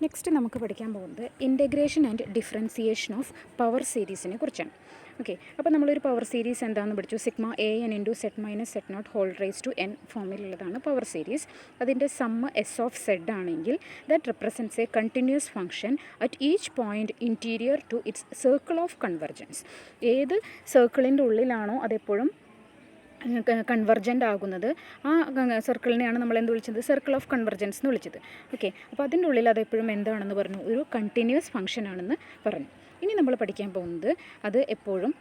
Next നമുക്ക് പഠിക്കാൻ പോകുന്നത് integration and differentiation of power സീരീസിനെ കുറിച്ചാണ്. ഓക്കെ, അപ്പോൾ നമ്മളൊരു പവർ സീരീസ് എന്താണെന്ന് പഠിച്ചു. Sigma A N into set minus set naught whole raise to n ഫോമിലുള്ളതാണ് പവർ സീരീസ്. അതിൻ്റെ സമ്മ് എസ് ഓഫ് സെഡ് ആണെങ്കിൽ that represents a continuous function at each point interior to its circle of convergence. ഏത് സർക്കിളിൻ്റെ ഉള്ളിലാണോ അതെപ്പോഴും convergent ആകുന്നത്, ആ സർക്കിളിനെയാണ് നമ്മൾ എന്ത് വിളിച്ചത്, സർക്കിൾ ഓഫ് കൺവെർജൻസ് എന്ന് വിളിച്ചത്. ഓക്കെ, അപ്പോൾ അതിൻ്റെ ഉള്ളിൽ അതെപ്പോഴും എന്താണെന്ന് പറഞ്ഞു, ഒരു കണ്ടിന്യൂസ് ഫംഗ്ഷൻ ആണെന്ന് പറഞ്ഞു. ഇനി നമ്മൾ പഠിക്കാൻ പോകുന്നത് അത് എപ്പോഴും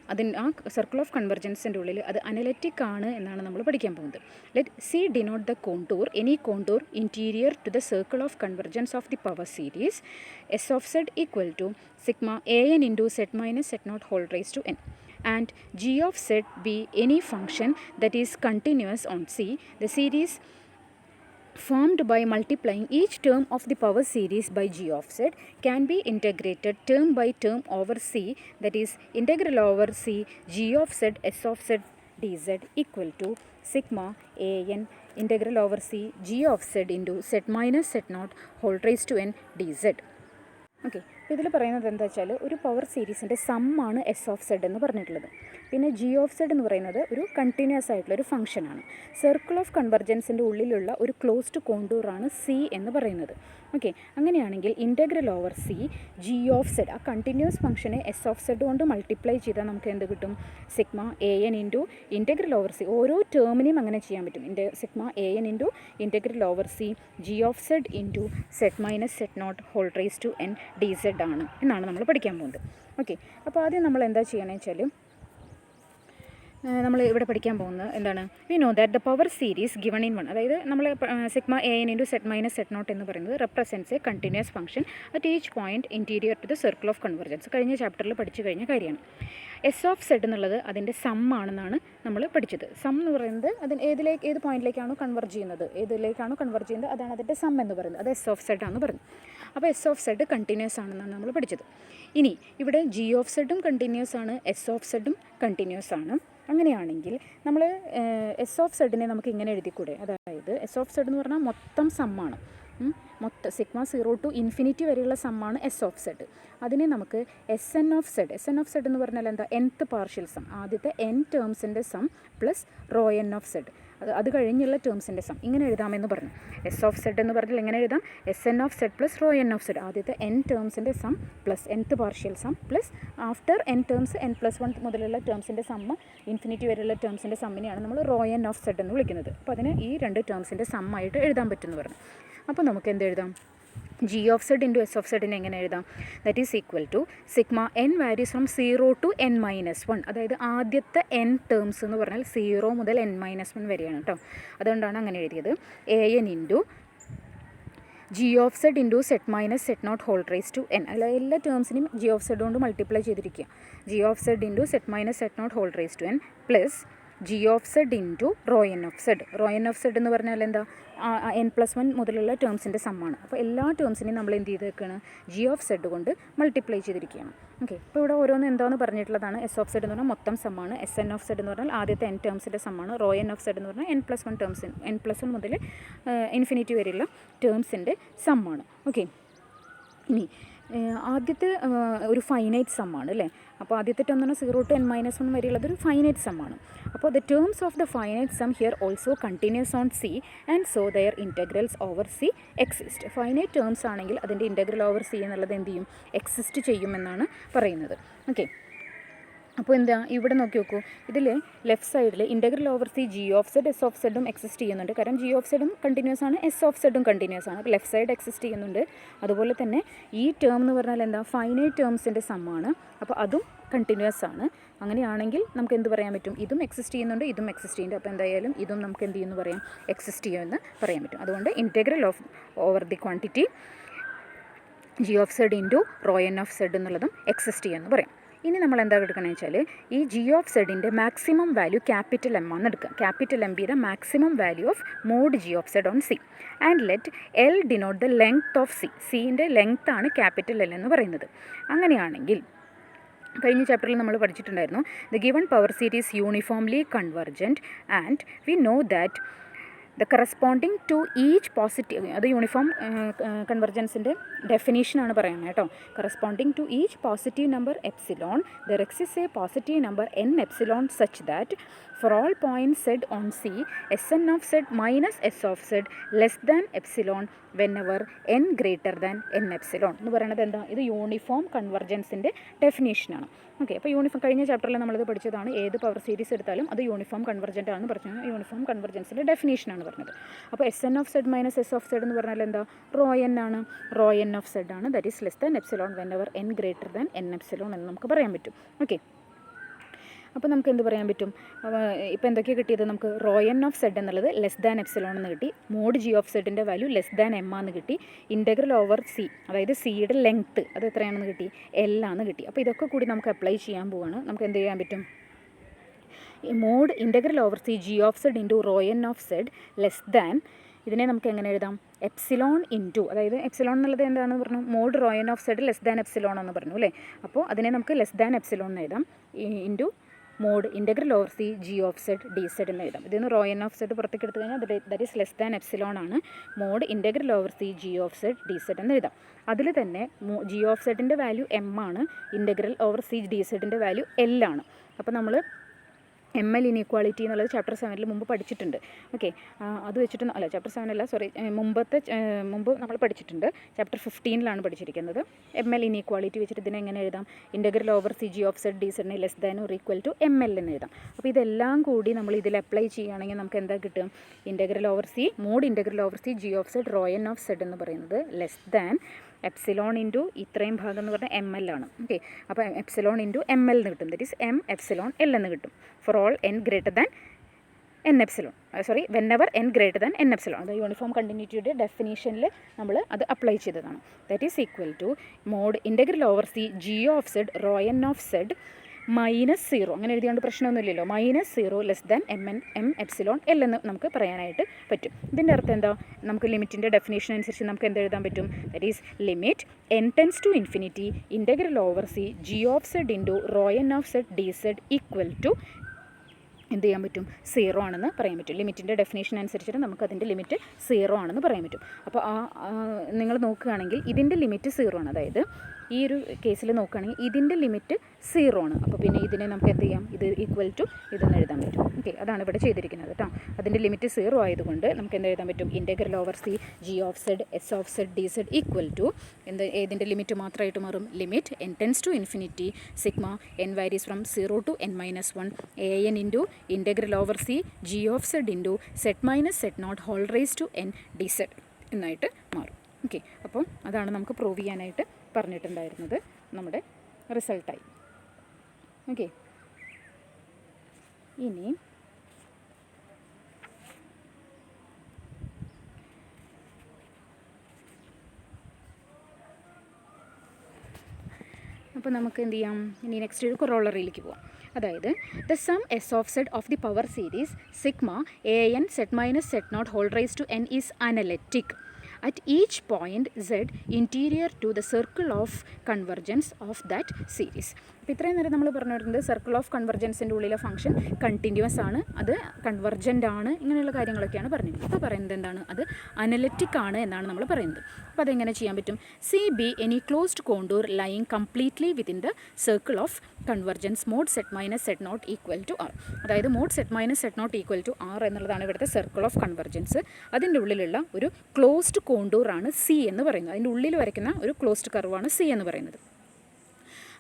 ആ സർക്കിൾ ഓഫ് കൺവെർജൻസിൻ്റെ ഉള്ളിൽ അത് അനലിറ്റിക് ആണ് എന്നാണ് നമ്മൾ പഠിക്കാൻ പോകുന്നത്. Let C denote the contour, any contour interior to the circle of convergence of the power series S of Z equal to sigma A N into set minus set naught whole raise to N and g of z be any function that is continuous on C. The series formed by multiplying each term of the power series by g of z can be integrated term by term over C, that is integral over C g of z s of z dz equal to sigma a n integral over C g of z into z minus z naught whole raised to n dz. Okay, അപ്പോൾ ഇതിൽ പറയുന്നത് എന്താ വെച്ചാൽ ഒരു power സീരീസിൻ്റെ സമ്മാണ് S of Z എന്ന് പറഞ്ഞിട്ടുള്ളത്. പിന്നെ G of Z എന്ന് പറയുന്നത് ഒരു കണ്ടിന്യൂസ് ആയിട്ടുള്ള ഒരു ഫംഗ്ഷനാണ്. സർക്കിൾ ഓഫ് കൺവെർജൻസിൻ്റെ ഉള്ളിലുള്ള ഒരു ക്ലോസ്ഡ് കോണ്ടൂറാണ് സി എന്ന് പറയുന്നത്. ഓക്കെ, അങ്ങനെയാണെങ്കിൽ integral over C G of Z, ആ കണ്ടിന്യൂസ് ഫംഗ്ഷനെ എസ് ഓഫ് സെഡ് കൊണ്ട് മൾട്ടിപ്ലൈ ചെയ്താൽ നമുക്ക് എന്ത് കിട്ടും, sigma A N into integral over C. ഓരോ ടേമിനെയും അങ്ങനെ ചെയ്യാൻ പറ്റും. Sigma A N into integral over C G of Z into Z minus Z naught whole raise to N D Z ആണ് എന്നാണ് നമ്മൾ പഠിക്കാൻ പോകുന്നത്. ഓക്കെ, അപ്പോൾ ആദ്യം നമ്മൾ എന്താ ചെയ്യണമെന്ന് വെച്ചാൽ നമ്മൾ ഇവിടെ പഠിക്കാൻ പോകുന്നത് എന്താണ്, we know that the power series given in one, അതായത് നമ്മൾ sigma A N into set minus set naught എന്ന് പറയുന്നത് represents a continuous function at each point interior to the circle of convergence. കഴിഞ്ഞ ചാപ്റ്ററിൽ പഠിച്ചു കഴിഞ്ഞ കാര്യമാണ്. എസ് ഓഫ് സെഡ് എന്നുള്ളത് അതിൻ്റെ സം ആണെന്നാണ് നമ്മൾ പഠിച്ചത്. സം എന്ന് പറയുന്നത് ഏത് പോയിന്റിലേക്കാണോ കൺവെർജ് ചെയ്യുന്നത്, അതാണ് അതിൻ്റെ സം എന്ന് പറയുന്നത്. അത് എസ് ഓഫ് സെഡ് ആണെന്ന് പറഞ്ഞു. അപ്പോൾ എസ് ഓഫ് സെഡ് കണ്ടിന്യൂസ് ആണെന്നാണ് നമ്മൾ പഠിച്ചത്. ഇനി ഇവിടെ ജി ഓഫ് സെഡും കണ്ടിന്യൂസ് ആണ്, എസ് ഓഫ് സെഡും കണ്ടിന്യൂസ് ആണ്. അങ്ങനെയാണെങ്കിൽ നമ്മൾ എസ് ഓഫ് സെഡിനെ നമുക്ക് ഇങ്ങനെ എഴുതിക്കൂടെ, അതായത് എസ് ഓഫ് സെഡ് എന്ന് പറഞ്ഞാൽ മൊത്തം സമ്മാണ്, സിഗ്മ 0 ടു ഇൻഫിനിറ്റി വരെയുള്ള സമ്മാണ് എസ് ഓഫ് സെഡ്. അതിനെ നമുക്ക് എസ് എൻ ഓഫ് സെഡ് എന്ന് പറഞ്ഞാൽ എന്താ, nth പാർഷ്യൽ സം, ആദ്യത്തെ n ടേംസിൻ്റെ sum plus rho N of z, അത് കഴിഞ്ഞുള്ള ടേംസിൻ്റെ സം, ഇങ്ങനെ എഴുതാമെന്ന് പറഞ്ഞു. എസ് ഓഫ് സെഡ് എന്ന് പറഞ്ഞാൽ എങ്ങനെ എഴുതാം, s n of z plus rho N of z, ആദ്യത്തെ n ടേംസിൻ്റെ sum plus nth partial sum plus after n terms n+1 മുതലുള്ള ടേംസിൻ്റെ സമ്മ് ഇൻഫിനിറ്റി വരെയുള്ള ടേംസിൻ്റെ സമ്മിനെയാണ് നമ്മൾ റോ എൻ ഓഫ് സെഡ് എന്ന് വിളിക്കുന്നത്. അപ്പോൾ അതിന് ഈ രണ്ട് ടേംസിൻ്റെ സമ്മായിട്ട് എഴുതാൻ പറ്റുമെന്ന് പറഞ്ഞു. അപ്പോൾ നമുക്ക് എന്ത് എഴുതാം, g of Z into s of സെഡിനെ എങ്ങനെ എഴുതാം, that is equal to sigma N varies from 0 to n-1, അതായത് ആദ്യത്തെ n ടേംസ് എന്ന് പറഞ്ഞാൽ 0 മുതൽ n-1 വരെയാണ് കേട്ടോ. അതുകൊണ്ടാണ് അങ്ങനെ എഴുതിയത്. A N into G of Z into set minus set naught whole raise to N, അല്ല എല്ലാ ടേംസിനും ജി ഓഫ് സെഡ് കൊണ്ട് മൾട്ടിപ്ലൈ ചെയ്തിരിക്കുക. G of Z into set minus set naught whole raise to N plus G of Z into rho N of Z. Rho N of Z എന്ന് പറഞ്ഞാൽ എന്താ, n+1 മുതലുള്ള ടേംസിൻ്റെ സമ്മാണ്. അപ്പോൾ എല്ലാ ടേംസിനെയും നമ്മൾ എന്ത് ചെയ്തേക്കാണ്, ജി ഓഫ് സെഡ് കൊണ്ട് മൾട്ടിപ്ലൈ ചെയ്തിരിക്കുകയാണ്. ഓക്കെ, ഇപ്പോൾ ഇവിടെ ഓരോന്ന് എന്താണെന്ന് പറഞ്ഞിട്ടുള്ളതാണ്. എസ് ഓഫ് സെഡ് എന്ന് പറഞ്ഞാൽ മൊത്തം സമ്മാണ്, എസ് എൻ ഓഫ് സെഡ് എന്ന് പറഞ്ഞാൽ ആദ്യത്തെ n ടേംസിൻ്റെ സമ്മാണ്, റോ എൻ ഓഫ് സെഡ് എന്ന് പറഞ്ഞാൽ n+1 ടേംസ്, n+1 മുതൽ ഇൻഫിനിറ്റി വരെയുള്ള ടേംസിൻ്റെ സമ്മാണ്. ഓക്കെ, ഇനി ആദ്യത്തെ ഒരു ഫൈനൈറ്റ് സമ്മാണ് അല്ലേ. അപ്പോൾ ആദ്യത്തെ ടേം എന്ന് പറഞ്ഞാൽ 0 ടു n-1 വരെയുള്ളത് ഒരു ഫൈനൈറ്റ് സമ്മാണ്. അപ്പോൾ the terms of the finite sum here also continuous on C and so their integrals over C exist. Finite terms ആണെങ്കിൽ അതിൻ്റെ ഇൻറ്റഗ്രൽ ഓവർ സി എന്നുള്ളത് എന്ത് ചെയ്യും, എക്സിസ്റ്റ് ചെയ്യുമെന്നാണ് പറയുന്നത്. ഓക്കെ, അപ്പോൾ എന്താ ഇവിടെ നോക്കി നോക്കൂ, ഇതിൽ ലെഫ്റ്റ് സൈഡിൽ integral over C G of z s of സെഡും എക്സിസ്റ്റ് ചെയ്യുന്നുണ്ട്. കാരണം ജി ഓഫ് സെഡും കണ്ടിന്യൂസ് ആണ്, എസ് ഓഫ് സെഡും കണ്ടിന്യൂസ് ആണ്. അപ്പോൾ ലെഫ്റ്റ് സൈഡ് എക്സിസ്റ്റ് ചെയ്യുന്നുണ്ട്. അതുപോലെ തന്നെ ഈ ടേം എന്ന് പറഞ്ഞാൽ എന്താ, ഫൈനൈറ്റ് ടേംസിൻ്റെ സമ്മാണ്. അപ്പോൾ അതും കണ്ടിന്യൂസ് ആണ്. അങ്ങനെയാണെങ്കിൽ നമുക്ക് എന്ത് പറയാൻ പറ്റും, ഇതും എക്സിസ്റ്റ് ചെയ്യുന്നുണ്ട്, ഇതും എക്സിസ്റ്റ് ചെയ്യുന്നുണ്ട്. അപ്പോൾ എന്തായാലും ഇതും നമുക്ക് എന്ത് ചെയ്യുമെന്ന് പറയാം, എക്സിസ്റ്റ് ചെയ്യുമെന്ന് പറയാൻ പറ്റും. അതുകൊണ്ട് integral over the quantity g of Z into rho N of z എന്നുള്ളതും എക്സിസ്റ്റ് ചെയ്യുമെന്ന് പറയാം. ഇനി നമ്മൾ എന്താ എടുക്കണമെന്ന് വെച്ചാൽ ഈ ജി ഓഫ് സെഡിൻ്റെ മാക്സിമം വാല്യൂ ക്യാപിറ്റൽ എം ആണ് എടുക്കുക. Capital m be the maximum value of mod g of z on C and let l denote the length of c. സിൻ്റെ ലെങ്ത് ആണ് ക്യാപിറ്റൽ എൽ എന്ന് പറയുന്നത്. അങ്ങനെയാണെങ്കിൽ കഴിഞ്ഞ ചാപ്റ്ററിൽ നമ്മൾ പഠിച്ചിട്ടുണ്ടായിരുന്നു, the given power series uniformly convergent and we know that the corresponding to each positive, അത് യൂണിഫോം കൺവെർജൻസിൻ്റെ ഡെഫിനീഷനാണ് പറയുന്നത് കേട്ടോ. Corresponding to each positive number epsilon there exist a positive number N epsilon such that for all points z on C, Sn of z minus S of z less than epsilon whenever n greater than n epsilon എന്ന് പറയുന്നത് എന്താ, ഇത് uniform കൺവെർജൻസിൻ്റെ ഡെഫിനേഷനാണ്. Okay, അപ്പോൾ uniform കഴിഞ്ഞ ചാപ്റ്ററിൽ നമ്മളിത് പഠിച്ചതാണ്. ഏത് പവർ സീരീസ് എടുത്താലും അത് യൂണിഫോം കൺവെർജൻ്റ് ആണെന്ന് പറഞ്ഞാൽ യൂണിഫോം കൺവെർജൻസിൻ്റെ ഡെഫിനേഷനാണ് പറഞ്ഞത്. അപ്പോൾ Sn of z minus S of z എന്ന് പറഞ്ഞാൽ എന്താ, റോ എൻ ആണ്, റോ എൻ ഓഫ് z ആണ്, that is less than epsilon whenever n greater than n epsilon എന്ന് നമുക്ക് പറയാൻ പറ്റും. ഓക്കെ, അപ്പോൾ നമുക്ക് എന്ത് പറയാൻ പറ്റും, ഇപ്പോൾ എന്തൊക്കെയാണ് കിട്ടിയത്, നമുക്ക് റോ എൻ ഓഫ് സെഡ് എന്നുള്ളത് ലെസ് ദാൻ എപ്സിലോൺ എന്ന് കിട്ടി, മോഡ് ജി ഓഫ് സെഡിൻ്റെ വാല്യൂ ലെസ് ദാൻ എം ആണെന്ന് കിട്ടി, ഇൻ്റഗ്രൽ ഓവർ സി അതായത് സിയുടെ ലെങ്ത്ത് അത് എത്രയാണെന്ന് കിട്ടി, എൽ ആണെന്ന് കിട്ടി. അപ്പോൾ ഇതൊക്കെ കൂടി നമുക്ക് അപ്ലൈ ചെയ്യാൻ പോവുകയാണ്. നമുക്ക് എന്ത് ചെയ്യാൻ പറ്റും, mod integral over C G of Z into rho N of Z less than, ഇതിനെ നമുക്ക് എങ്ങനെ എഴുതാം, എപ്സിലോൺ ഇൻറ്റു, അതായത് എപ്സിലോൺ എന്നുള്ളത് എന്താണെന്ന് പറഞ്ഞു, mod rho N of Z less than epsilon എന്ന് പറഞ്ഞു അല്ലേ. അപ്പോൾ അതിനെ നമുക്ക് ലെസ് ദാൻ എപ്സിലോൺ എന്ന് എഴുതാം, into mod integral over C G of Z D Z എന്ന് എഴുതാം. ഇതിൽ നിന്ന് റോ എൻ ഓഫ് സെഡ് പുറത്തേക്ക് എടുത്തു കഴിഞ്ഞാൽ that is less than epsilon ആണ്, mod integral over C G of Z D Z എന്ന് എഴുതാം. അതിൽ തന്നെ ജി ഓഫ് സെഡിൻ്റെ വാല്യൂ എം ആണ്, ഇൻ്റഗ്രൽ ഓവർ സി ഡി സെഡിൻ്റെ വാല്യൂ എൽ ആണ്. അപ്പോൾ നമ്മൾ എം എൽ ഇനീക്വാളിറ്റി എന്നുള്ളത് ചാപ്റ്റർ 7 മുമ്പ് പഠിച്ചിട്ടുണ്ട്. ഓക്കെ, അത് വെച്ചിട്ട് അല്ല ചാപ്റ്റർ 7 അല്ല സോറി, മുമ്പ് നമ്മൾ പഠിച്ചിട്ടുണ്ട്. ചാപ്റ്റർ 15 പഠിച്ചിരിക്കുന്നത്. എം എൽ ഇനീക്വാളിറ്റി വെച്ചിട്ട് ഇതിനെ എങ്ങനെ എഴുതാം, integral over C G of Z d സെഡിനെ less than or equal to m L എന്ന് എഴുതാം. അപ്പോൾ ഇതെല്ലാം കൂടി നമ്മൾ ഇതിൽ അപ്ലൈ ചെയ്യുകയാണെങ്കിൽ നമുക്ക് എന്താ കിട്ടും, integral over C mod integral over C G of Z rho N of Z എന്ന് പറയുന്നത് ലെസ് ദാൻ എപ്സിലോൺ ഇൻറ്റു ഇത്രയും ഭാഗം എന്ന് പറഞ്ഞാൽ എം എൽ ആണ്. ഓക്കെ, അപ്പോൾ എപ്സിലോൺ ഇൻറ്റു എം എൽ എന്ന് കിട്ടും, that is M epsilon L എന്ന് കിട്ടും for all N greater than N epsilon, whenever N greater than N epsilon. അത് യൂണിഫോം കണ്ടിന്യൂറ്റിയുടെ ഡെഫിനേഷനിൽ നമ്മൾ അത് അപ്ലൈ ചെയ്തതാണ്. That is equal to mod integral over C G of Z rho N of Z -0, അങ്ങനെ എഴുതിയാണ്ട് പ്രശ്നമൊന്നുമില്ലല്ലോ, -0 less than M epsilon L എന്ന് നമുക്ക് പറയാനായിട്ട് പറ്റും. ഇതിൻ്റെ അർത്ഥം എന്താ, നമുക്ക് ലിമിറ്റിൻ്റെ ഡെഫിനേഷൻ അനുസരിച്ച് നമുക്ക് എന്ത് എഴുതാൻ പറ്റും, that is limit n tends to infinity integral over C G of Z into rho N of Z D Z equal to എന്ത് ചെയ്യാൻ പറ്റും, 0 ആണെന്ന് പറയാൻ പറ്റും. ലിമിറ്റിൻ്റെ ഡെഫിനേഷൻ അനുസരിച്ചിട്ട് നമുക്ക് അതിൻ്റെ ലിമിറ്റ് 0 ആണെന്ന് പറയാൻ പറ്റും. അപ്പോൾ നിങ്ങൾ നോക്കുകയാണെങ്കിൽ ഇതിൻ്റെ ലിമിറ്റ് 0 ആണ്, അതായത് ഈ ഒരു കേസിൽ നോക്കുകയാണെങ്കിൽ ഇതിൻ്റെ ലിമിറ്റ് 0 ആണ്. അപ്പോൾ പിന്നെ ഇതിനെ നമുക്ക് എന്ത് ചെയ്യാം, ഇത് ഈക്വൽ ടു ഇതെന്ന് എഴുതാൻ പറ്റും. ഓക്കെ, അതാണ് ഇവിടെ ചെയ്തിരിക്കുന്നത് കേട്ടോ. അതിൻ്റെ ലിമിറ്റ് 0 ആയതുകൊണ്ട് നമുക്ക് എന്ത് എഴുതാൻ പറ്റും, integral over C G of z s of Z D Z equal to ഏതിൻ്റെ ലിമിറ്റ് മാത്രമായിട്ട് മാറും, limit n tends to infinity sigma n varies from 0 to n-1 an into integral over C G of Z into Z minus Z naught whole raise to n D z എന്നായിട്ട് മാറും. Okay, അപ്പോൾ അതാണ് നമുക്ക് prove ചെയ്യാനായിട്ട് പറഞ്ഞിട്ടുണ്ടായിരുന്നത് നമ്മുടെ റിസൾട്ടായി. Okay, ഇനി അപ്പോൾ നമുക്ക് എന്ത് ചെയ്യാം, ഇനി നെക്സ്റ്റ് ഒരു കൊറോളറിയിലേക്ക് പോവാം. അതായത് the sum S of Z of the power series sigma A N Z minus Z naught whole raise to n is analytic at each point z interior to the circle of convergence of that series. അപ്പോൾ ഇത്രയും നേരം നമ്മൾ പറഞ്ഞു വരുന്നത് circle of കൺവെർജൻസിൻ്റെ ഉള്ളിലെ function continuous ആണ്, അത് convergent ആണ്, ഇങ്ങനെയുള്ള കാര്യങ്ങളൊക്കെയാണ് പറഞ്ഞത്. ഇപ്പോൾ പറയുന്നത് എന്താണ്, അത് അനലറ്റിക് ആണ് എന്നാണ് നമ്മൾ പറയുന്നത്. അപ്പോൾ അതെങ്ങനെ ചെയ്യാൻ പറ്റും, c be any closed contour lying completely within the circle of convergence mod z minus set naught equal to r. അതായത് mod z minus set naught equal to r എന്നുള്ളതാണ് ഇവിടുത്തെ സർക്കിൾ ഓഫ് കൺവെർജൻസ്. അതിൻ്റെ ഉള്ളിലുള്ള ഒരു closed കോണ്ടൂറാണ് C എന്ന് പറയുന്നത്. അതിൻ്റെ ഉള്ളിൽ വരയ്ക്കുന്ന ഒരു ക്ലോസ്ഡ് കർവാണ് സി എന്ന് പറയുന്നത്.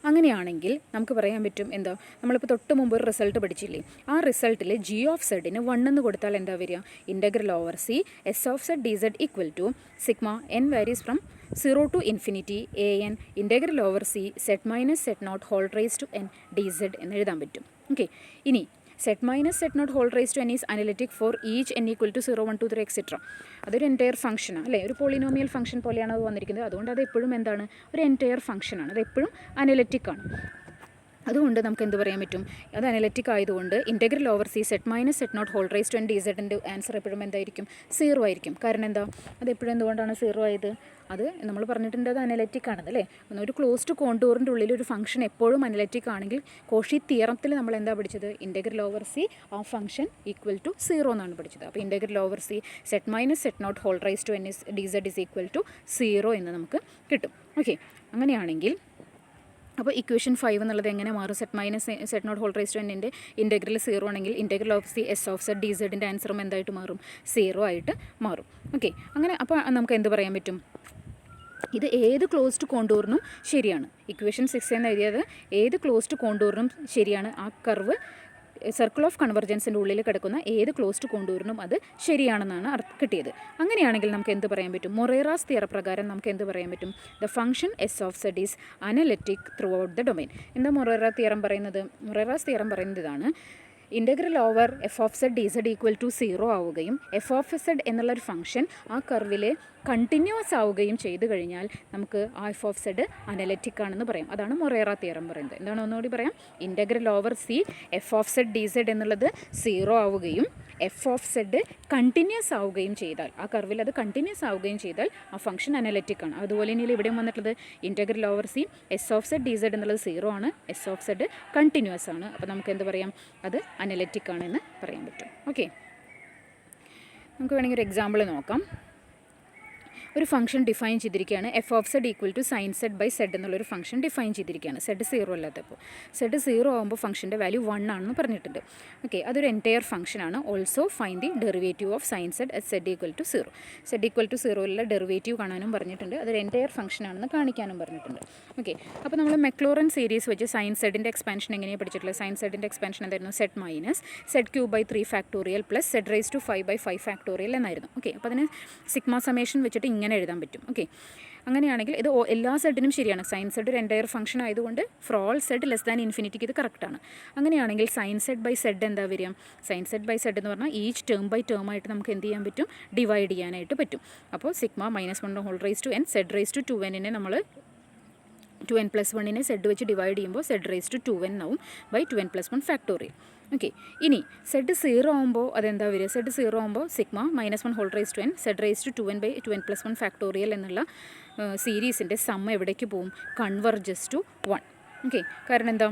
അങ്ങനെയാണെങ്കിൽ നമുക്ക് പറയാൻ പറ്റും എന്താ, നമ്മളിപ്പോൾ തൊട്ട് മുമ്പ് ഒരു റിസൾട്ട് പഠിച്ചില്ലേ, ആ റിസൾട്ടിൽ ജി ഓഫ് സെഡിന് 1 എന്ന് കൊടുത്താൽ എന്താ വരിക, integral over C S of Z D Z equal to sigma n varies from 0 to infinity A N integral over C Z minus Z naught whole raise to n D Z എന്ന് എഴുതാൻ പറ്റും. Okay, ഇനി Z minus set naught whole raise to n is analytic for each n equal to 0 1 2 3 etcetera. അതൊരു entire ഫംഗ്ഷനാണ് അല്ലേ, ഒരു polynomial function പോലെയാണ് അത് വന്നിരിക്കുന്നത്. അതുകൊണ്ട് അത് എപ്പോഴും എന്താണ്, ഒരു എൻറ്റയർ ഫംഗ്ഷനാണ്, അത് എപ്പോഴും അനലിറ്റിക് ആണ്. അതുകൊണ്ട് നമുക്ക് എന്ത് പറയാൻ പറ്റും, അത് അനലറ്റിക് ആയതുകൊണ്ട് integral over C set minus set naught whole raise to N d സെഡിൻ്റെ ആൻസർ എപ്പോഴും എന്തായിരിക്കും, 0 ആയിരിക്കും. കാരണം എന്താ, അത് എപ്പോഴും എന്തുകൊണ്ടാണ് 0 ആയത്, അത് നമ്മൾ പറഞ്ഞിട്ടുണ്ട് അത് അനലറ്റിക് ആണെന്ന് അല്ലേ. ഒരു ക്ലോസ്ഡ് കോണ്ടൂറിൻ്റെ ഉള്ളിൽ ഒരു ഫംഗ്ഷൻ എപ്പോഴും അനലറ്റിക് ആണെങ്കിൽ കോഷി തിയറത്തിൽ നമ്മൾ എന്താ പഠിച്ചത്, ഇൻറ്റഗ്രൽ ഓവർ സി ആ ഫംഗ്ഷൻ ഈക്വൽ ടു 0 എന്നാണ് പഠിച്ചത്. അപ്പോൾ integral over C set minus set naught whole raise to N D Z is equal to 0 എന്ന് നമുക്ക് കിട്ടും. ഓക്കെ, അങ്ങനെയാണെങ്കിൽ അപ്പോൾ ഇക്വേഷൻ 5 എന്നുള്ളത് എങ്ങനെ മാറും, z minus set naught whole raise to എൻ്റെ ഇൻറ്റഗ്രൽ 0 ആണെങ്കിൽ integral of c S of Z d സെഡിൻ്റെ ആൻസറും എന്തായിട്ട് മാറും, 0 ആയിട്ട് മാറും. ഓക്കെ, അങ്ങനെ അപ്പോൾ നമുക്ക് എന്ത് പറയാൻ പറ്റും, ഇത് ഏത് ക്ലോസ്ഡ് കോണ്ടൂറിനും ശരിയാണ്. ഇക്വേഷൻ 6 എന്ന് എഴുതിയത് ഏത് ക്ലോസ്ഡ് കോണ്ടൂറിനും ശരിയാണ്. ആ കർവ് സർക്കിൾ ഓഫ് കൺവെർജൻസിൻ്റെ ഉള്ളിൽ കിടക്കുന്ന ഏത് ക്ലോസ്ഡ് കോണ്ടൂറിനും അത് ശരിയാണെന്നാണ് കിട്ടിയത്. അങ്ങനെയാണെങ്കിൽ നമുക്ക് എന്ത് പറയാൻ പറ്റും, മൊറേറാസ് തിയറം പ്രകാരം നമുക്ക് എന്ത് പറയാൻ പറ്റും, the function S of Z is analytic throughout the domain ഡൊമൈൻ. എന്താ മൊറേറാസ് തിയറം പറയുന്നത്, മൊറേറാസ് തിയറം പറയുന്നത് ഇതാണ്, integral over F of Z D Z equal to 0 ആവുകയും എഫ് ഓഫ് സെഡ് എന്നുള്ളൊരു ഫംഗ്ഷൻ ആ കർവിൽ കണ്ടിന്യൂസ് ആവുകയും ചെയ്തു കഴിഞ്ഞാൽ നമുക്ക് ആ എഫ് ഓഫ് സെഡ് അനലറ്റിക് ആണെന്ന് പറയാം. അതാണ് മൊറേറ തിയറം പറയുന്നത്. എന്താണ് ഒന്നുകൂടി പറയാം, integral over C F of Z D Z എന്നുള്ളത് 0 ആവുകയും എഫ് ഓഫ് സെഡ് കണ്ടിന്യൂസ് ആവുകയും ചെയ്താൽ, ആ കർവിൽ അത് കണ്ടിന്യൂസ് ആവുകയും ചെയ്താൽ ആ ഫംഗ്ഷൻ അനലറ്റിക് ആണ്. അതുപോലെ തന്നെയാണ് ഇവിടെയും വന്നിട്ടുള്ളത്, integral over C S of Z D Z എന്നുള്ളത് 0 ആണ്, എസ് ഓഫ് സെഡ് കണ്ടിന്യൂസ് ആണ്. അപ്പോൾ നമുക്ക് എന്ത് പറയാം, അത് അനലറ്റിക് ആണെന്ന് പറയാൻ പറ്റും. ഓക്കെ, നമുക്ക് വേണമെങ്കിൽ ഒരു എക്സാമ്പിൾ നോക്കാം. ഒരു ഫംഗ്ഷൻ ഡിഫൈൻ ചെയ്തിരിക്കുകയാണ്, F of Z equal to sine Z by Z എന്നുള്ളൊരു ഫംഗ്ഷൻ ഡിഫൈൻ ചെയ്തിരിക്കുകയാണ്. സെഡ് 0 അല്ലാത്തപ്പോൾ, സെഡ് 0 ആകുമ്പോൾ ഫംഗ്ഷൻ്റെ വാല്യൂ 1 ആണെന്ന് പറഞ്ഞിട്ടുണ്ട്. ഓക്കെ, അതൊരു എൻറ്റയർ ഫംഗ്ഷനാണ്. Also fine the derivative of sine Z at Z equal to 0. Z equal to 0 derivative കാണാനും പറഞ്ഞിട്ടുണ്ട്, അതൊരു എൻറ്റയർ ഫംഗ്ഷനാണെന്ന് കാണിക്കാനും പറഞ്ഞിട്ടുണ്ട്. ഓക്കെ, അപ്പോൾ നമ്മൾ മെക്ലോറൻ സീരീസ് വെച്ച് സൈൻ സെഡിൻ്റെ എക്സ്പാൻഷൻ എങ്ങനെയാണ് പഠിച്ചിട്ടുള്ളത്, സൈൻ സെഡിൻ്റെ എക്സ്പാൻഷൻ എന്തായിരുന്നു, Z minus Z cube by 3 factorial plus Z raise to 5 by 5 factorial എന്നായിരുന്നു. ഓക്കെ, അപ്പോൾ അതിന് സിഗ്മ സമേഷൻ വെച്ചിട്ട് ഇങ്ങനെ എഴുതാൻ പറ്റും. ഓക്കെ, അങ്ങനെയാണെങ്കിൽ ഇത് എല്ലാ സെഡിനും ശരിയാണ്. സൈൻ സെഡ് ഒരു എൻറ്റയർ ഫംഗ്ഷൻ ആയതുകൊണ്ട് for all z less than ഇൻഫിനിറ്റിക്ക് ഇത് കറക്റ്റാണ്. അങ്ങനെയാണെങ്കിൽ സൈൻ സെഡ് ബൈ സെഡ് എന്താ വരിക, സൈൻ സെഡ് ബൈ സെഡ് എന്ന് പറഞ്ഞാൽ ഈച്ച് ടേം ബൈ ടേം ആയിട്ട് നമുക്ക് എന്ത് ചെയ്യാൻ പറ്റും, ഡിവൈഡ് ചെയ്യാനായിട്ട് പറ്റും. അപ്പോൾ sigma -1 whole raise to N Z raise to 2n നമ്മൾ 2n+1 സെഡ് വെച്ച് ഡിവൈഡ് ചെയ്യുമ്പോൾ സെഡ് റൈസ് ടു 2n ആവും ബൈ 2n+1 ഫാക്ടോറിയൽ. ഓക്കെ, ഇനി സെഡ് 0 ആകുമ്പോൾ അതെന്താ വരിക, സെഡ് 0 ആകുമ്പോൾ sigma -1 whole raise to N Z raise to 2n by 2n+1 factorial എന്നുള്ള സീരീസിൻ്റെ സമ്മ എവിടേക്ക് പോവും, കൺവെർജസ് ടു 1. ഓക്കെ, കാരണം എന്താ,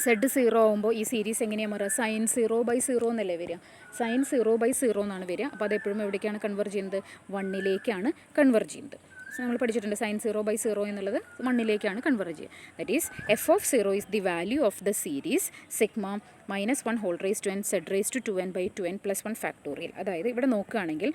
സെഡ് 0 ആകുമ്പോൾ ഈ സീരീസ് എങ്ങനെയാണ് മാറുക, സൈൻ 0/0 എന്നല്ലേ വരിക, സൈൻ 0/0 എന്നാണ് വരിക. അപ്പോൾ അതെപ്പോഴും എവിടേക്കാണ് കൺവെർജ് ചെയ്യുന്നത്, 1ലേക്കാണ് കൺവെർജ് ചെയ്യുന്നത്. നമ്മൾ പഠിച്ചിട്ടുണ്ട് സൈൻ 0/0 എന്നുള്ളത് 1ലേക്കാണ് കൺവെർജ് ചെയ്യുക. That is F of 0 is the value of the series sigma -1 whole raise to N Z raise to 2n by 2n+1 factorial. അതായത് ഇവിടെ നോക്കുകയാണെങ്കിൽ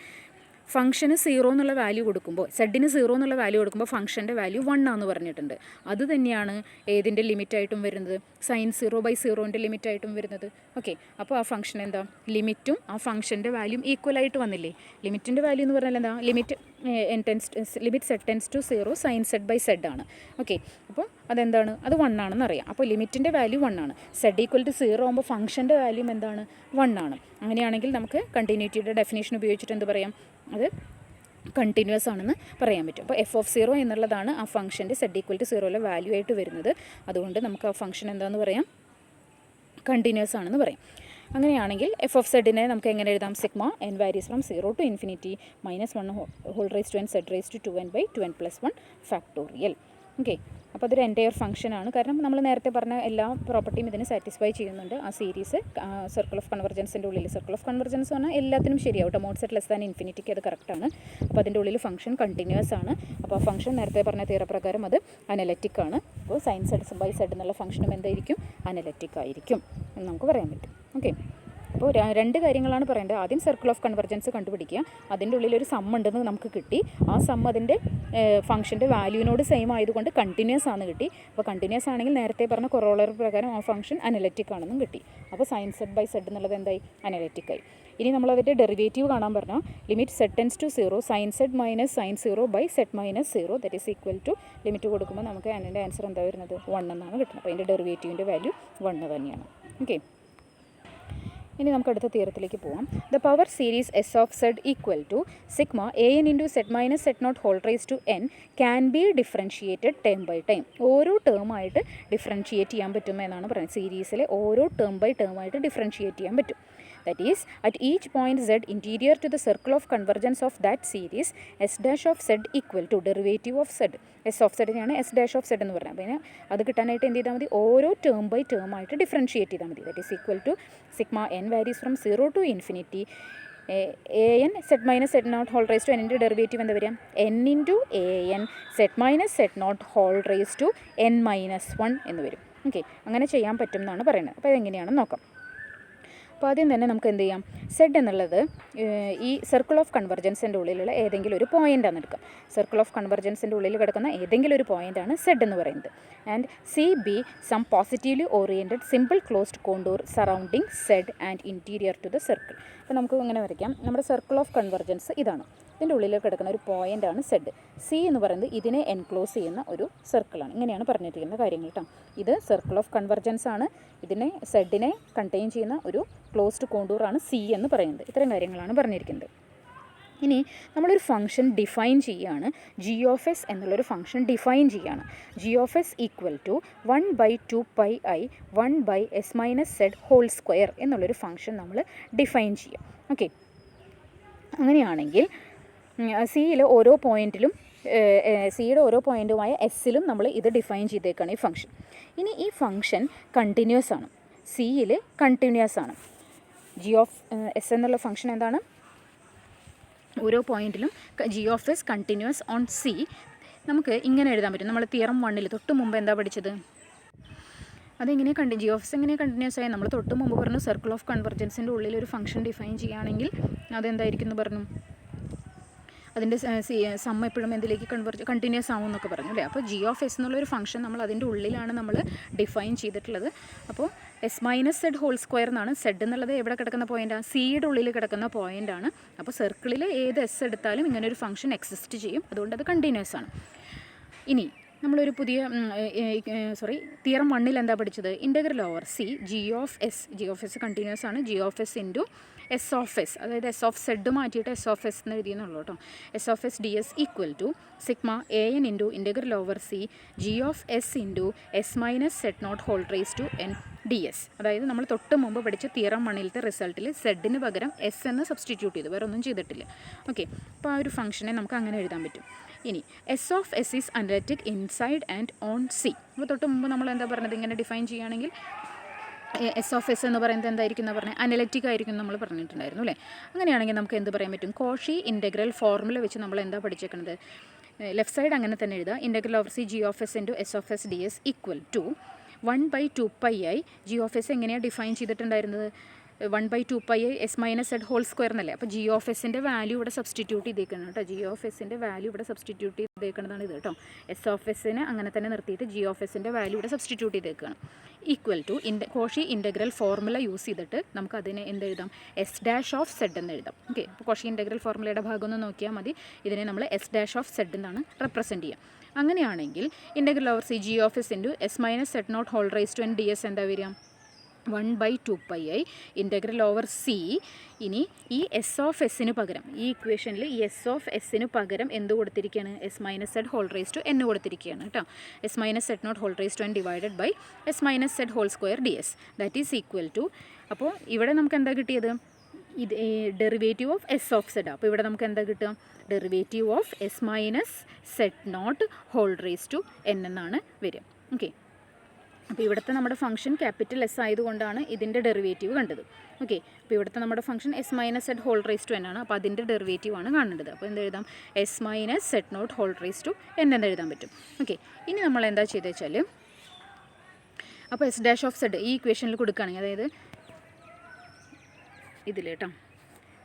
ഫംഗ്ഷന് 0 എന്നുള്ള വാല്യൂ കൊടുക്കുമ്പോൾ, സെഡിന് 0 എന്നുള്ള വാല്യൂ കൊടുക്കുമ്പോൾ ഫംഗ്ഷൻ്റെ വാല്യൂ 1 ആണെന്ന് പറഞ്ഞിട്ടുണ്ട്. അത് തന്നെയാണ് ഏതിൻ്റെ ലിമിറ്റായിട്ടും വരുന്നത്, സൈൻ 0/0ൻ്റെ ലിമിറ്റായിട്ടും വരുന്നത്. ഓക്കെ, അപ്പോൾ ആ ഫംഗ്ഷൻ എന്താ, ലിമിറ്റും ആ ഫംഗ്ഷൻ്റെ വാല്യൂം ഈക്വലായിട്ട് വന്നില്ലേ. ലിമിറ്റിൻ്റെ വാല്യൂ എന്ന് പറഞ്ഞാൽ എന്താ, limit Z tends to 0 sine Z by Z ആണ്. ഓക്കെ, അപ്പോൾ അതെന്താണ്, അത് 1 ആണെന്ന് അറിയാം. അപ്പോൾ ലിമിറ്റിൻ്റെ വാല്യൂ 1 ആണ്. സെഡ് ഈക്വൽ ടു 0 ആകുമ്പോൾ ഫംഗ്ഷൻ്റെ വാല്യൂ എന്താണ്, 1 ആണ്. അങ്ങനെയാണെങ്കിൽ നമുക്ക് കണ്ടിന്യൂറ്റിയുടെ ഡെഫിനേഷൻ ഉപയോഗിച്ചിട്ട് എന്ത് പറയാം, അത് കണ്ടിന്യൂസ് ആണെന്ന് പറയാൻ പറ്റും. അപ്പോൾ എഫ് ഓഫ് 0 എന്നുള്ളതാണ് ആ ഫംഗ്ഷൻ്റെ സെഡ് ഈക്വൽ ടു 0 വാല്യൂ ആയിട്ട് വരുന്നത്. അതുകൊണ്ട് നമുക്ക് ആ ഫംഗ്ഷൻ എന്താണെന്ന് പറയാം, കണ്ടിന്യൂസ് ആണെന്ന് പറയാം. അങ്ങനെയാണെങ്കിൽ എഫ് ഓഫ് സെഡിനെ നമുക്ക് എങ്ങനെ എഴുതാം, sigma n varies from 0 to infinity -1 whole raise to N Z raise to 2n by 2n+1 factorial. Okay, അപ്പോൾ അതൊരു എൻറ്റയർ ഫംഗ്ഷനാണ്. കാരണം നമ്മൾ നേരത്തെ പറഞ്ഞ എല്ലാ പ്രോപ്പർട്ടിയും ഇതിന് സാറ്റിസ്ഫൈ ചെയ്യുന്നുണ്ട്. ആ സീരീസ് സർക്കിൾ ഓഫ് കൺവെർജൻസിൻ്റെ ഉള്ളിൽ, സർക്കിൾ ഓഫ് കൺവെർജൻസ് പറഞ്ഞാൽ എല്ലാത്തിനും ശരിയാവും. മോഡ് സെറ്റ് ലെസ് ദാൻ ഇൻഫിനിറ്റിക്ക് അത് കറക്റ്റാണ്. അപ്പോൾ അതിൻ്റെ ഉള്ളിൽ ഫംഗ്ഷൻ കണ്ടിന്യൂസ് ആണ്. അപ്പോൾ ആ ഫംഗ്ഷൻ നേരത്തെ പറഞ്ഞ തിയറം പ്രകാരം അത് അനലറ്റിക് ആണ്. അപ്പോൾ സൈൻ സെഡ് ബൈ സെഡ് എന്നുള്ള ഫംഗ്ഷനും എന്തായിരിക്കും, അനലറ്റിക് ആയിരിക്കും എന്ന് നമുക്ക് പറയാൻ പറ്റും. ഓക്കെ, അപ്പോൾ രണ്ട് കാര്യങ്ങളാണ് പറയേണ്ടത്. ആദ്യം സർക്കിൾ ഓഫ് കൺവെർജൻസ് കണ്ടുപിടിക്കുക. അതിൻ്റെ ഉള്ളിൽ ഒരു സം ഉണ്ടെന്ന് നമുക്ക് കിട്ടി. ആ സം അതിൻ്റെ ഫംഗ്ഷൻ്റെ വാല്യൂവിനോട് സെയിം ആയതുകൊണ്ട് കണ്ടിന്യൂസ് ആണെന്ന് കിട്ടി. അപ്പോൾ കണ്ടിന്യൂസ് ആണെങ്കിൽ നേരത്തെ പറഞ്ഞ കൊറോളറി പ്രകാരം ആ ഫംഗ്ഷൻ അനലറ്റിക് ആണെന്നും കിട്ടി. അപ്പോൾ സൈൻ സെഡ് ബൈ സെഡ് എന്നുള്ളത് എന്തായി, അനലറ്റിക് ആയി. ഇനി നമ്മളതിൻ്റെ ഡെറിവേറ്റീവ് കാണാൻ പറഞ്ഞാൽ limit Z tends to 0 sine Z minus sine 0 by Z -0 that is equal to limit കൊടുക്കുമ്പോൾ നമുക്ക് അതിൻ്റെ ആൻസർ എന്താ വരുന്നത്, 1 എന്നാണ് കിട്ടുന്നത്. അപ്പോൾ അതിൻ്റെ ഡെറിവേറ്റീവിൻ്റെ വാല്യൂ 1 തന്നെയാണ്. ഓക്കെ, ഇനി നമുക്ക് അടുത്ത തിയറത്തിലേക്ക് പോവാം. The power series S of Z equal to sigma A N into Z minus Z naught whole raise to N can be differentiated term by time. ഓരോ ടേമായിട്ട് ഡിഫറൻഷിയേറ്റ് ചെയ്യാൻ പറ്റുമെന്നാണ് പറയുന്നത്. സീരീസിലെ ഓരോ ടേം ബൈ ടേമായിട്ട് ഡിഫറൻഷിയേറ്റ് ചെയ്യാൻ പറ്റും. That is, at each point z interior to the circle of convergence of that series, s dash of z equal to derivative of z. s of z നെയാണ് s dash of z എന്ന് പറയുന്നത്. പിന്നെ അത് കിട്ടാനായിട്ട് എന്ത് ചെയ്താൽ മതി? ഓരോ ടേം ബൈ ടേം ആയിട്ട് ഡിഫറൻഷിയേറ്റ് ചെയ്താൽ മതി. That is equal to sigma N varies from 0 to infinity A N Z minus Z naught whole raise to എന്നിൻ്റെ ഡെറിവേറ്റീവ് എന്താ വരിക? N into a N Z minus Z naught whole raise to n minus 1 എന്ന് വരും. Okay, അങ്ങനെ ചെയ്യാൻ പറ്റും എന്നാണ് പറയുന്നത്. അപ്പോൾ അതെങ്ങനെയാണെന്ന് നോക്കാം. അപ്പോൾ ആദ്യം തന്നെ നമുക്ക് എന്ത് ചെയ്യാം? സെഡ് എന്നുള്ളത് ഈ സർക്കിൾ ഓഫ് കൺവെർജൻസിൻ്റെ ഉള്ളിലുള്ള ഏതെങ്കിലും ഒരു പോയിൻ്റാണ് എടുക്കുക. സർക്കിൾ ഓഫ് കൺവെർജൻസിൻ്റെ ഉള്ളിൽ കിടക്കുന്ന ഏതെങ്കിലും ഒരു പോയിൻ്റാണ് സെഡ് എന്ന് പറയുന്നത്. And C be some positively oriented simple closed contour surrounding Z and interior to the circle. അപ്പോൾ നമുക്ക് ഇങ്ങനെ വരയ്ക്കാം. നമ്മുടെ സർക്കിൾ ഓഫ് കൺവെർജൻസ് ഇതാണ്. ഇതിൻ്റെ ഉള്ളിൽ കിടക്കുന്ന ഒരു പോയിൻ്റാണ് സെഡ്. സി എന്ന് പറയുന്നത് ഇതിനെ എൻക്ലോസ് ചെയ്യുന്ന ഒരു സർക്കിളാണ്. ഇങ്ങനെയാണ് പറഞ്ഞിരിക്കുന്ന കാര്യങ്ങൾ കേട്ടോ. ഇത് സർക്കിൾ ഓഫ് കൺവെർജൻസ് ആണ്. ഇതിനെ സെഡിനെ കണ്ടെയ്ൻ ചെയ്യുന്ന ഒരു ക്ലോസ്ഡ് കോണ്ടൂറാണ് സി എന്ന് പറയുന്നത്. ഇത്തരം കാര്യങ്ങളാണ് പറഞ്ഞിരിക്കുന്നത്. ഇനി നമ്മളൊരു ഫംഗ്ഷൻ ഡിഫൈൻ ചെയ്യുകയാണ്. ജി ഓഫ് എസ് എന്നുള്ളൊരു ഫംഗ്ഷൻ ഡിഫൈൻ ചെയ്യുകയാണ്. G of S equal to 1/2πi 1/s minus Z whole square എന്നുള്ളൊരു ഫംഗ്ഷൻ നമ്മൾ ഡിഫൈൻ ചെയ്യാം. ഓക്കെ, അങ്ങനെയാണെങ്കിൽ സിയിലെ ഓരോ പോയിൻറ്റിലും സിയുടെ ഓരോ പോയിൻറ്റുമായ എസ്സിലും നമ്മൾ ഇത് ഡിഫൈൻ ചെയ്തേക്കാണ് ഈ ഫംഗ്ഷൻ. ഇനി ഈ ഫംഗ്ഷൻ കണ്ടിന്യൂസ് ആണ്. സിയിൽ കണ്ടിന്യൂസ് ആണ്. ജി ഓഫ് എസ് എന്നുള്ള ഫംഗ്ഷൻ എന്താണ്? ഓരോ പോയിൻറ്റിലും g of s continuous on c. നമുക്ക് ഇങ്ങനെ എഴുതാൻ പറ്റും. നമ്മൾ തിയറം 1 തൊട്ട് മുമ്പ് എന്താ പഠിച്ചത്? അതെങ്ങനെ ജി ഓഫ് എസ് എങ്ങനെ കണ്ടിന്യൂസ് ആയി? നമ്മൾ തൊട്ട് മുമ്പ് പറഞ്ഞു സർക്കിൾ ഓഫ് കൺവെർജൻസിൻ്റെ ഉള്ളിൽ ഒരു ഫംഗ്ഷൻ ഡിഫൈൻ ചെയ്യുകയാണെങ്കിൽ അതെന്തായിരിക്കും എന്ന് പറഞ്ഞു? അതിൻ്റെ സം എപ്പോഴും എന്തിലേക്ക് കണ്ടിന്യൂസ് ആവും എന്നൊക്കെ പറഞ്ഞു അല്ലേ. അപ്പോൾ ജി ഓഫ് എസ് എന്നുള്ളൊരു ഫംഗ്ഷൻ നമ്മൾ അതിൻ്റെ ഉള്ളിലാണ് നമ്മൾ ഡിഫൈൻ ചെയ്തിട്ടുള്ളത്. അപ്പോൾ S minus Z whole square എന്നാണ്. സെഡ് എന്നുള്ളത് എവിടെ കിടക്കുന്ന പോയിൻ്റാണ്? സിയുടെ ഉള്ളിൽ കിടക്കുന്ന പോയിൻ്റാണ്. അപ്പോൾ സർക്കിളിൽ ഏത് എസ് എടുത്താലും ഇങ്ങനെ ഒരു ഫംഗ്ഷൻ എക്സിസ്റ്റ് ചെയ്യും. അതുകൊണ്ട് അത് കണ്ടിന്യൂസ് ആണ്. ഇനി നമ്മളൊരു പുതിയ തിയറം 1 എന്താ പഠിച്ചത്? Integral over C G of s continuous ആണ്. G of S into s of s, അതായത് എസ് ഓഫ് സെഡ് മാറ്റിയിട്ട് എസ് ഓഫ് എസ് എന്ന് എഴുതിയെന്നുള്ളൂ കേട്ടോ. S of s d s equal to sigma A N into integral over C G of S into S minus Z naught whole raise to N D s. അതായത് നമ്മൾ തൊട്ട് മുമ്പ് പഠിച്ച theorem 1 റിസൾട്ടിൽ സെഡിന് പകരം S എന്ന് സബ്സ്റ്റിറ്റ്യൂട്ട് ചെയ്തു, വേറെ ഒന്നും ചെയ്തിട്ടില്ല. ഓക്കെ, അപ്പോൾ ആ ഒരു ഫംഗ്ഷനെ നമുക്ക് അങ്ങനെ എഴുതാൻ പറ്റും. ഇനി S of S is analytic inside and on C. അപ്പോൾ തൊട്ട് മുമ്പ് നമ്മൾ എന്താ പറഞ്ഞത്? ഇങ്ങനെ ഡിഫൈൻ ചെയ്യുകയാണെങ്കിൽ എസ് ഓഫ് എസ് എന്ന് പറയുന്നത് എന്തായിരിക്കും എന്ന് പറഞ്ഞാൽ അനലിറ്റിക് ആയിരിക്കും നമ്മൾ പറഞ്ഞിട്ടുണ്ടായിരുന്നു അല്ലേ. അങ്ങനെയാണെങ്കിൽ നമുക്ക് എന്ത് പറയാൻ പറ്റും? കോഷി ഇൻ്റഗ്രൽ ഫോർമുല വെച്ച് നമ്മൾ എന്താ പഠിച്ചേക്കുന്നത്? ലെഫ്റ്റ് സൈഡ് അങ്ങനെ തന്നെ എഴുതുക. Integral of c G of S into s of s d s equal to 1/2πi. G of s എങ്ങനെയാണ് ഡിഫൈൻ ചെയ്തിട്ടുണ്ടായിരുന്നത്? 1/2πi s minus Z whole square എന്നല്ലേ. അപ്പോൾ ജി ഓഫ് എസിൻ്റെ വാല്യൂ ഇവിടെ സബ്സ്റ്റിറ്റ്യൂട്ട് ചെയ്തേക്കണം കേട്ടോ. ജി ഓഫ് എസിൻ്റെ value ഇവിടെ സബ്സ്റ്റിറ്റ്യൂട്ട് ചെയ്തേക്കുന്നതാണ് ഇത് കേട്ടോ. എസ് ഓഫ് എസിനെ അങ്ങനെ തന്നെ നിർത്തിയിട്ട് ജി ഓഫ് എസിൻ്റെ വാല്യൂ ഇവിടെ സബ്സ്റ്റിറ്റ്യൂട്ട് ചെയ്തേക്കുകയാണ്. Equal to Cauchy integral formula use ചെയ്തിട്ട് നമുക്ക് അതിനെ എന്തെഴുതാം? എസ് ഡാഷ് ഓഫ് സെഡ് എന്ന് എഴുതാം. ഓക്കെ, അപ്പോൾ കോഷി ഇൻ്റഗ്രൽ ഫോർമുലയുടെ ഭാഗം ഒന്ന് നോക്കിയാൽ മതി. ഇതിനെ നമ്മൾ എസ് ഡാഷ് ഓഫ് സെഡ് എന്നാണ് റെപ്രസെൻറ്റ് ചെയ്യുക. അങ്ങനെയാണെങ്കിൽ integral over C G of S into S minus Z naught whole raise to N D S എന്താ വരിക? 1/2πi integral over C. ഇനി ഈ എസ് ഓഫ് എസിന് പകരം ഈ ഇക്വേഷനിൽ ഈ എസ് ഓഫ് എസിന് പകരം എന്ത് കൊടുത്തിരിക്കുകയാണ്? S minus Z whole raise to N കൊടുത്തിരിക്കുകയാണ് കേട്ടോ. S minus Z naught whole raise to N divided by S minus Z whole square D S that is equal to. അപ്പോൾ ഇവിടെ നമുക്ക് എന്താ കിട്ടിയത്? ഇത് derivative of S of Z. അപ്പോൾ ഇവിടെ നമുക്ക് എന്താ കിട്ടുക? Derivative of S minus Z naught whole raise to N എന്നാണ് വരിക. ഓക്കെ, അപ്പോൾ ഇവിടുത്തെ നമ്മുടെ ഫംഗ്ഷൻ ക്യാപിറ്റൽ എസ് ആയതുകൊണ്ടാണ് ഇതിൻ്റെ ഡെറിവേറ്റീവ് കണ്ടത്. ഓക്കെ, അപ്പോൾ ഇവിടുത്തെ നമ്മുടെ function S minus Z whole raise to N ആണ്. അപ്പോൾ അതിൻ്റെ ഡെറിവേറ്റീവ് ആണ് കാണേണ്ടത്. അപ്പോൾ എന്ത് എഴുതാം? S minus Z naught whole raise to N എന്ന് എഴുതാൻ പറ്റും. ഓക്കെ, ഇനി നമ്മൾ എന്താ ചെയ്തത് വെച്ചാൽ, അപ്പോൾ എസ് ഡാഷ് ഓഫ് സെഡ് ഈ ഇക്വേഷനിൽ കൊടുക്കുകയാണെങ്കിൽ, അതായത് ഇതിൽ കേട്ടോ,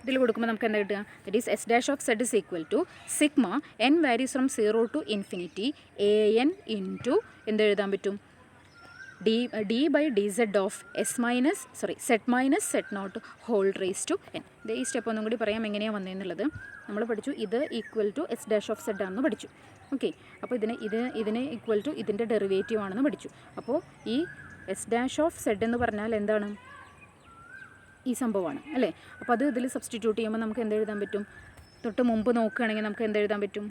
ഇതിൽ കൊടുക്കുമ്പോൾ നമുക്ക് എന്താ കിട്ടുക? That is S dash of Z is equal to sigma N varies from 0 to infinity A N into എന്ത് എഴുതാൻ പറ്റും? D by D Z of Z minus Z naught whole raise to N. ഇത് ഈ step ഒന്നും കൂടി പറയാം എങ്ങനെയാണ് വന്നതെന്നുള്ളത്. നമ്മൾ പഠിച്ചു ഇത് equal to S dash of Z ആണെന്ന് പഠിച്ചു. ഓക്കെ, അപ്പോൾ ഇതിനെ ഈക്വൽ ടു ഇതിൻ്റെ ഡെറിവേറ്റീവ് ആണെന്ന് പഠിച്ചു. അപ്പോൾ ഈ എസ് ഡാഷ് ഓഫ് സെഡ് എന്ന് പറഞ്ഞാൽ എന്താണ്? ഈ സംഭവമാണ് അല്ലേ. അപ്പോൾ അത് ഇതിൽ സബ്സ്റ്റിറ്റ്യൂട്ട് ചെയ്യുമ്പോൾ നമുക്ക് എന്ത് എഴുതാൻ പറ്റും? തൊട്ട് മുമ്പ് നോക്കുകയാണെങ്കിൽ നമുക്ക് എന്ത് എഴുതാൻ പറ്റും?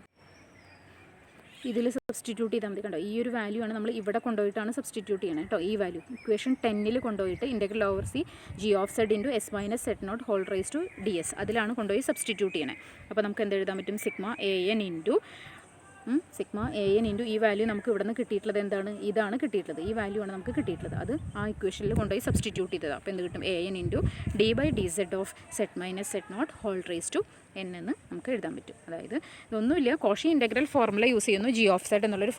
ഇതിൽ സബ്സ്റ്റിറ്റ്യൂട്ട് ചെയ്താൽ മതി. കണ്ടോ, ഈ ഒരു വാല്യൂ ആണ് നമ്മൾ ഇവിടെ കൊണ്ടുപോയിട്ടാണ് സബ്സ്റ്റിറ്റ്യൂട്ട് ചെയ്യണത് കേട്ടോ. ഈ വാല്യൂ ഇക്വേഷൻ 10 കൊണ്ടുപോയിട്ട് integral over C G of Z into S minus Z naught whole raise to D S അതിലാണ് കൊണ്ടുപോയി സബ്സ്റ്റിറ്റ്യൂട്ട് ചെയ്യണേ. അപ്പോൾ നമുക്ക് എന്ത് എഴുതാൻ പറ്റും? സിഗ്മ എ എൻ ഇൻറ്റു ഈ വാല്യൂ നമുക്ക് ഇവിടെ നിന്ന് കിട്ടിയിട്ടുള്ളത് എന്താണ്? ഇതാണ് കിട്ടിയിട്ടുള്ളത്. ഈ വാല്യൂ ആണ് നമുക്ക് കിട്ടിയിട്ടുള്ളത്. അത് ആ ഇക്വേഷനിൽ കൊണ്ടുപോയി സബ്സ്റ്റിറ്റ്യൂട്ട് ചെയ്തതാണ്. അപ്പോൾ എന്ത് കിട്ടും? A N into D by D Z of Z minus Z naught whole raise to N എന്ന് നമുക്ക് എഴുതാൻ പറ്റും. അതായത് ഇതൊന്നുമില്ല, കോഷി ഇൻ്റഗ്രൽ ഫോർമുല യൂസ് ചെയ്യുന്നു. ജി ഓഫ് സെഡ് എന്നുള്ളൊരു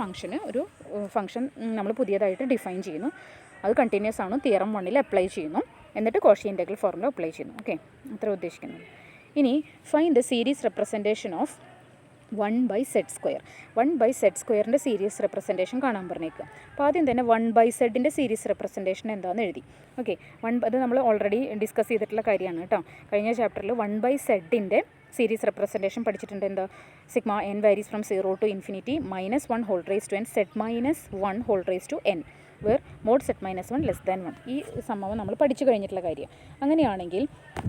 ഫംഗ്ഷൻ നമ്മൾ പുതിയതായിട്ട് ഡിഫൈൻ ചെയ്യുന്നു. അത് കണ്ടിന്യൂസ് ആണ്, തിയറം 1 അപ്ലൈ ചെയ്യുന്നു. എന്നിട്ട് കോഷി ഇൻ്റഗ്രൽ ഫോർമുല അപ്ലൈ ചെയ്യുന്നു. ഓക്കെ, അത്ര ഉദ്ദേശിക്കുന്നത്. ഇനി find the series representation of 1/z². 1/z² series representation കാണാൻ പറഞ്ഞേക്കുക. അപ്പോൾ ആദ്യം തന്നെ 1/z സീരീസ് റെപ്രസെൻറ്റേഷൻ എന്താണെന്ന് എഴുതി. ഓക്കെ, അത് നമ്മൾ ഓൾറെഡി ഡിസ്കസ് ചെയ്തിട്ടുള്ള കാര്യമാണ് കേട്ടോ. കഴിഞ്ഞ ചാപ്റ്ററിൽ 1/z സീരീസ് റെപ്രസെൻറ്റേഷൻ പഠിച്ചിട്ടുണ്ട്. എന്താ? Sigma n varies from 0 to infinity -1 whole raise to n z-1 whole raise to n where mod z-1 less than 1. ഈ സംഭവം നമ്മൾ പഠിച്ചു കഴിഞ്ഞിട്ടുള്ള കാര്യം. അങ്ങനെയാണെങ്കിൽ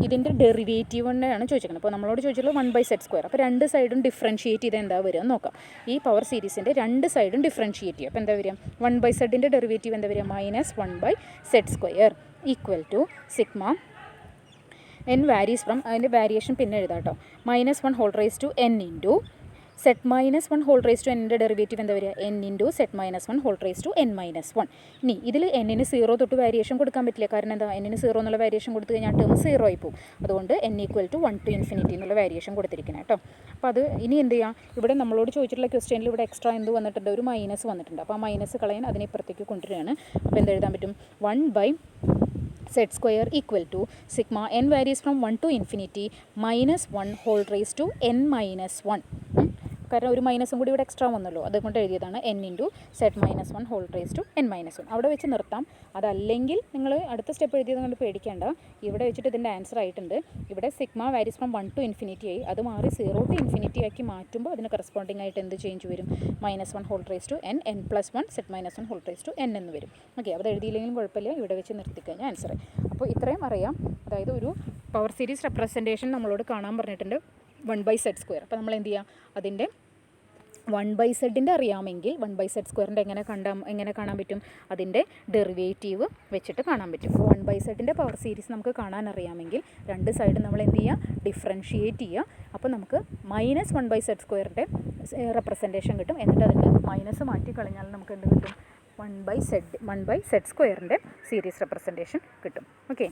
ഇതിൻ്റെ ഡെറിവേറ്റീവ് തന്നെയാണ് ചോദിച്ചിരിക്കുന്നത്. അപ്പോൾ നമ്മളോട് ചോദിച്ചിട്ടുള്ളത് 1/z². അപ്പോൾ രണ്ട് സൈഡും ഡിഫറൻഷിയേറ്റ് ചെയ്ത് എന്താ വരിക നോക്കാം. ഈ പവർ സീരീസിൻ്റെ രണ്ട് സൈഡും ഡിഫറൻഷിയേറ്റ് ചെയ്യുക. അപ്പോൾ എന്താ വരിക? 1/z ഡെറിവേറ്റീവ് എന്താ വരിക? -1/z² equal to sigma n varies from, അതിൻ്റെ വാരിയേഷൻ പിന്നെ എഴുതാം കേട്ടോ, -1 whole raise to n into z-1 whole raise to n derivative എന്താ വരിക? n into z-1 whole raise to n-1. ഇനി ഇതിൽ n-ന് 0 തൊട്ട് വാരിയേഷൻ കൊടുക്കാൻ പറ്റില്ല. കാരണം എന്താ? n-ന് 0 എന്നുള്ള വാരിയേഷൻ കൊടുത്തു കഴിഞ്ഞാൽ ടേം 0 ആയി പോകും. അതുകൊണ്ട് n equal to 1 to infinity എന്നുള്ള വാരിയേഷൻ കൊടുത്തിരിക്കുന്നത് കേട്ടോ. അപ്പോൾ അത് ഇനി എന്ത് ചെയ്യാം? ഇവിടെ നമ്മളോട് ചോദിച്ചിട്ടുള്ള ക്വസ്റ്റ്യനിൽ ഇവിടെ എക്സ്ട്രാ എന്ത് വന്നിട്ടുണ്ട്? ഒരു മൈനസ് വന്നിട്ടുണ്ട്. അപ്പോൾ ആ മൈനസ് കളയാൻ അതിനെ ഇപ്പുറത്തേക്ക് കൊണ്ടുവരികയാണ്. അപ്പോൾ എന്ത് എഴുതാൻ പറ്റും? 1/z² equal to sigma n varies from 1 to infinity -1 whole raise to n-1. കാരണം ഒരു മൈനസും കൂടി ഇവിടെ എക്സ്ട്രാ വന്നല്ലോ, അതുകൊണ്ട് എഴുതിയതാണ് n into z-1 whole raise to n-1. അവിടെ വെച്ച് നിർത്താം. അതല്ലെങ്കിൽ നിങ്ങൾ അടുത്ത സ്റ്റെപ്പ് എഴുതിയത് കൊണ്ട് പേടിക്കേണ്ട. ഇവിടെ വെച്ചിട്ട് ഇതിൻ്റെ ആൻസർ ആയിട്ടുണ്ട്. ഇവിടെ sigma varies from 1 to infinity ആയി, അത് മാറി 0 to infinity ആക്കി മാറ്റുമ്പോൾ അതിന് കറസ്പോണ്ടിങ് ആയിട്ട് എന്ത് ചേഞ്ച് വരും? -1 whole raise to n, n+1 z-1 whole raise to n എന്ന് വരും. ഓക്കെ, അത് എഴുതിയില്ലെങ്കിലും കുഴപ്പമില്ല, ഇവിടെ വെച്ച് നിർത്തിക്കഴിഞ്ഞാൽ ആൻസർ. അപ്പോൾ ഇത്രയും അറിയാം. അതായത് ഒരു പവർ സീരീസ് റെപ്രസെൻറ്റേഷൻ നമ്മളോട് കാണാൻ പറഞ്ഞിട്ടുണ്ട് 1/z². അപ്പോൾ നമ്മൾ എന്ത് ചെയ്യുക? അതിൻ്റെ 1/z അറിയാമെങ്കിൽ 1/z² എങ്ങനെ കാണാൻ പറ്റും? അതിൻ്റെ ഡെറിവേറ്റീവ് വെച്ചിട്ട് കാണാൻ പറ്റും. 1/z പവർ സീരീസ് നമുക്ക് കാണാൻ അറിയാമെങ്കിൽ രണ്ട് സൈഡ് നമ്മൾ എന്ത് ചെയ്യുക? ഡിഫറൻഷിയേറ്റ് ചെയ്യുക. അപ്പോൾ നമുക്ക് -1/z² റെപ്രസെൻറ്റേഷൻ കിട്ടും. എന്നിട്ട് അതിൻ്റെ മൈനസ് മാറ്റി കളഞ്ഞാൽ നമുക്ക് എന്ത് കിട്ടും? 1/z² സീരീസ് റെപ്രസെൻറ്റേഷൻ കിട്ടും. ഓക്കെ.